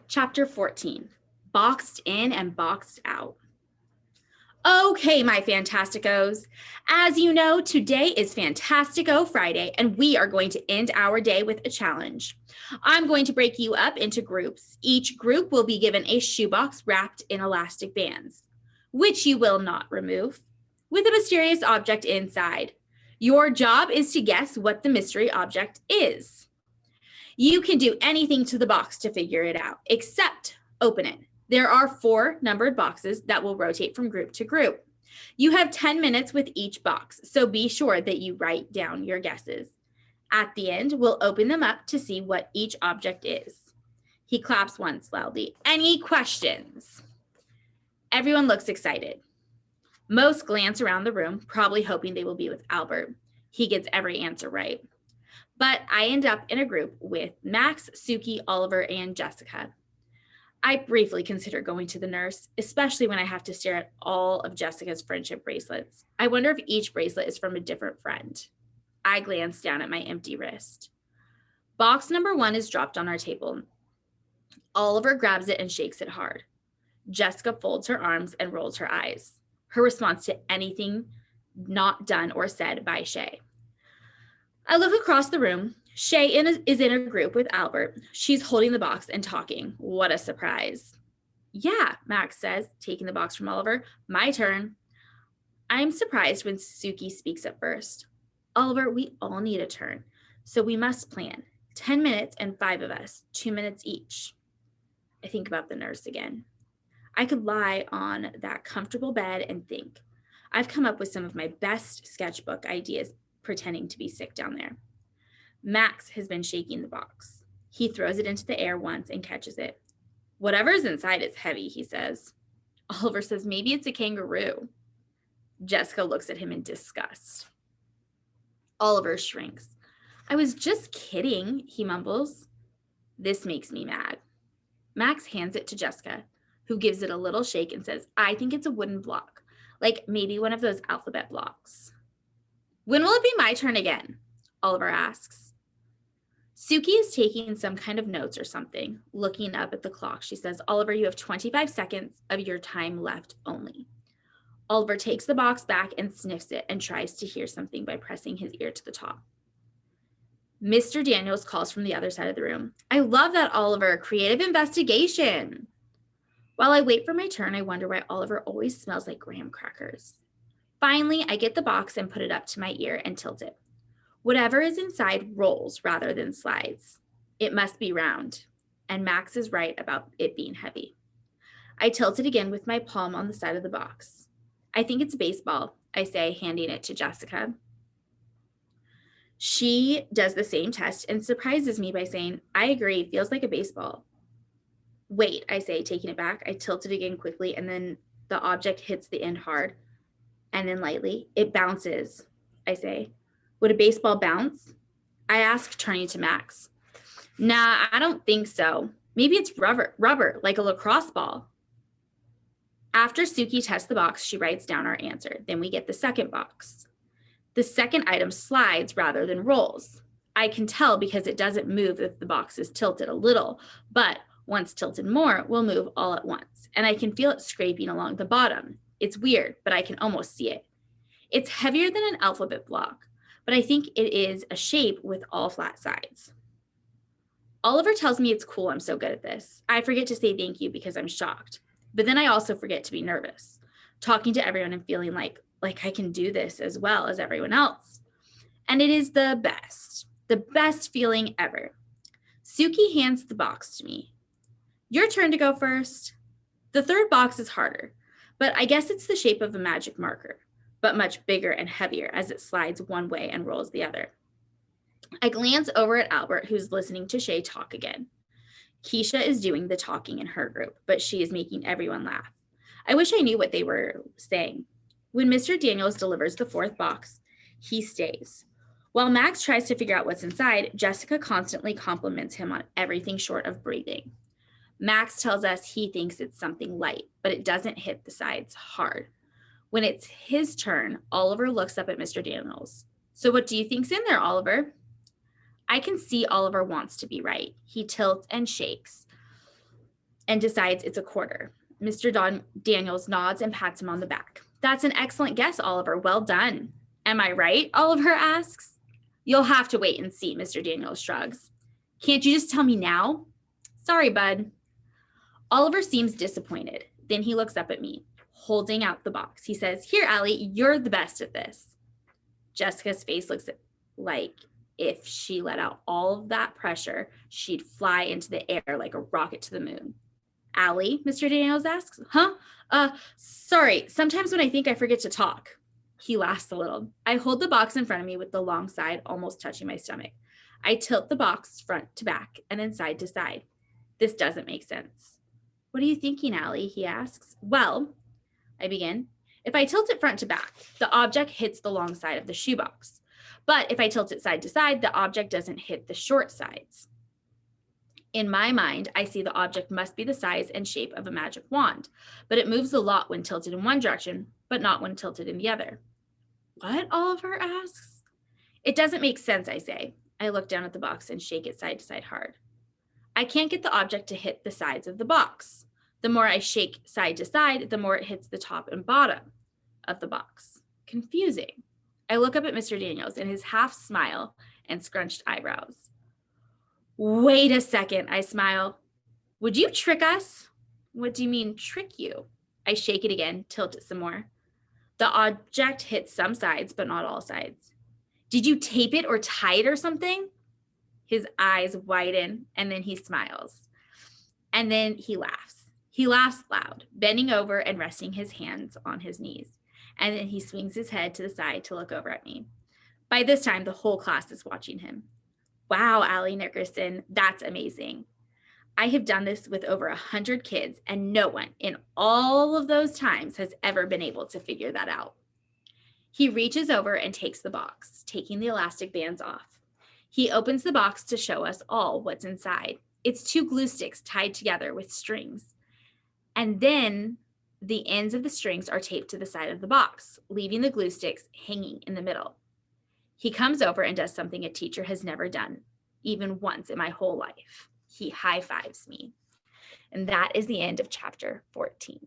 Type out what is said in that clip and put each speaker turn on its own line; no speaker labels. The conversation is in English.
Chapter 14, Boxed In and Boxed Out. Okay, my Fantasticos. As you know, today is Fantastico Friday, and we are going to end our day with a challenge. I'm going to break you up into groups. Each group will be given a shoebox wrapped in elastic bands, which you will not remove, with a mysterious object inside. Your job is to guess what the mystery object is. You can do anything to the box to figure it out, except open it. There are 4 numbered boxes that will rotate from group to group. You have 10 minutes with each box, so be sure that you write down your guesses. At the end, we'll open them up to see what each object is. He claps once loudly. Any questions? Everyone looks excited. Most glance around the room, probably hoping they will be with Albert. He gets every answer right. But I end up in a group with Max, Suki, Oliver, and Jessica. I briefly consider going to the nurse, especially when I have to stare at all of Jessica's friendship bracelets. I wonder if each bracelet is from a different friend. I glance down at my empty wrist. Box number 1 is dropped on our table. Oliver grabs it and shakes it hard. Jessica folds her arms and rolls her eyes. Her response to anything not done or said by Shay. I look across the room. Shay is in a group with Albert. She's holding the box and talking. What a surprise. Yeah, Max says, taking the box from Oliver. My turn. I'm surprised when Suki speaks up first. Oliver, we all need a turn, so we must plan. 10 minutes and 5 of us, 2 minutes each. I think about the nurse again. I could lie on that comfortable bed and think. I've come up with some of my best sketchbook ideas pretending to be sick down there. Max has been shaking the box. He throws it into the air once and catches it. Whatever's inside is heavy, he says. Oliver says, maybe it's a kangaroo. Jessica looks at him in disgust. Oliver shrinks. I was just kidding, he mumbles. This makes me mad. Max hands it to Jessica, who gives it a little shake and says, I think it's a wooden block, like maybe one of those alphabet blocks. When will it be my turn again? Oliver asks. Suki is taking some kind of notes or something. Looking up at the clock, she says, Oliver, you have 25 seconds of your time left only. Oliver takes the box back and sniffs it and tries to hear something by pressing his ear to the top. Mr. Daniels calls from the other side of the room. I love that, Oliver. Creative investigation. While I wait for my turn, I wonder why Oliver always smells like graham crackers. Finally, I get the box and put it up to my ear and tilt it. Whatever is inside rolls rather than slides. It must be round, and Max is right about it being heavy. I tilt it again with my palm on the side of the box. I think it's a baseball, I say, handing it to Jessica. She does the same test and surprises me by saying, I agree, feels like a baseball. Wait, I say, taking it back. I tilt it again quickly, and then the object hits the end hard, and then lightly. It bounces, I say. Would a baseball bounce? I ask, turning to Max. Nah, I don't think so. Maybe it's rubber, like a lacrosse ball. After Suki tests the box, she writes down our answer. Then we get the second box. The second item slides rather than rolls. I can tell because it doesn't move if the box is tilted a little, but once tilted more, will move all at once. And I can feel it scraping along the bottom. It's weird, but I can almost see it. It's heavier than an alphabet block, but I think it is a shape with all flat sides. Oliver tells me it's cool I'm so good at this. I forget to say thank you because I'm shocked, but then I also forget to be nervous, talking to everyone and feeling like I can do this as well as everyone else. And it is the best feeling ever. Suki hands the box to me. Your turn to go first. The third box is harder, but I guess it's the shape of a magic marker, but much bigger and heavier as it slides one way and rolls the other. I glance over at Albert, who's listening to Shay talk again. Keisha is doing the talking in her group, but she is making everyone laugh. I wish I knew what they were saying. When Mr. Daniels delivers the fourth box, he stays. While Max tries to figure out what's inside, Jessica constantly compliments him on everything short of breathing. Max tells us he thinks it's something light, but it doesn't hit the sides hard. When it's his turn, Oliver looks up at Mr. Daniels. So what do you think's in there, Oliver? I can see Oliver wants to be right. He tilts and shakes. and decides it's a quarter. Mr. Daniels nods and pats him on the back. That's an excellent guess, Oliver. Well done. Am I right? Oliver asks. You'll have to wait and see, Mr. Daniels shrugs. Can't you just tell me now? Sorry, bud. Oliver seems disappointed. Then he looks up at me, holding out the box. He says, Here, Allie, you're the best at this. Jessica's face looks like if she let out all of that pressure, she'd fly into the air like a rocket to the moon. Allie, Mr. Daniels asks. Huh? Sorry, sometimes when I think I forget to talk. He laughs a little. I hold the box in front of me with the long side almost touching my stomach. I tilt the box front to back and then side to side. This doesn't make sense. What are you thinking, Allie? He asks. Well, I begin. If I tilt it front to back, the object hits the long side of the shoebox. But if I tilt it side to side, the object doesn't hit the short sides. In my mind, I see the object must be the size and shape of a magic wand, but it moves a lot when tilted in one direction, but not when tilted in the other. What? Oliver asks. It doesn't make sense, I say. I look down at the box and shake it side to side hard. I can't get the object to hit the sides of the box. The more I shake side to side, the more it hits the top and bottom of the box. Confusing. I look up at Mr. Daniels and his half smile and scrunched eyebrows. Wait a second, I smile. Would you trick us? What do you mean, trick you? I shake it again, tilt it some more. The object hits some sides, but not all sides. Did you tape it or tie it or something? His eyes widen, and then he smiles. And then he laughs. He laughs loud, bending over and resting his hands on his knees. And then he swings his head to the side to look over at me. By this time, the whole class is watching him. Wow, Allie Nickerson, that's amazing. I have done this with over 100 kids, and no one in all of those times has ever been able to figure that out. He reaches over and takes the box, taking the elastic bands off. He opens the box to show us all what's inside. It's 2 glue sticks tied together with strings. And then the ends of the strings are taped to the side of the box, leaving the glue sticks hanging in the middle. He comes over and does something a teacher has never done, even once in my whole life. He high-fives me. And that is the end of chapter 14.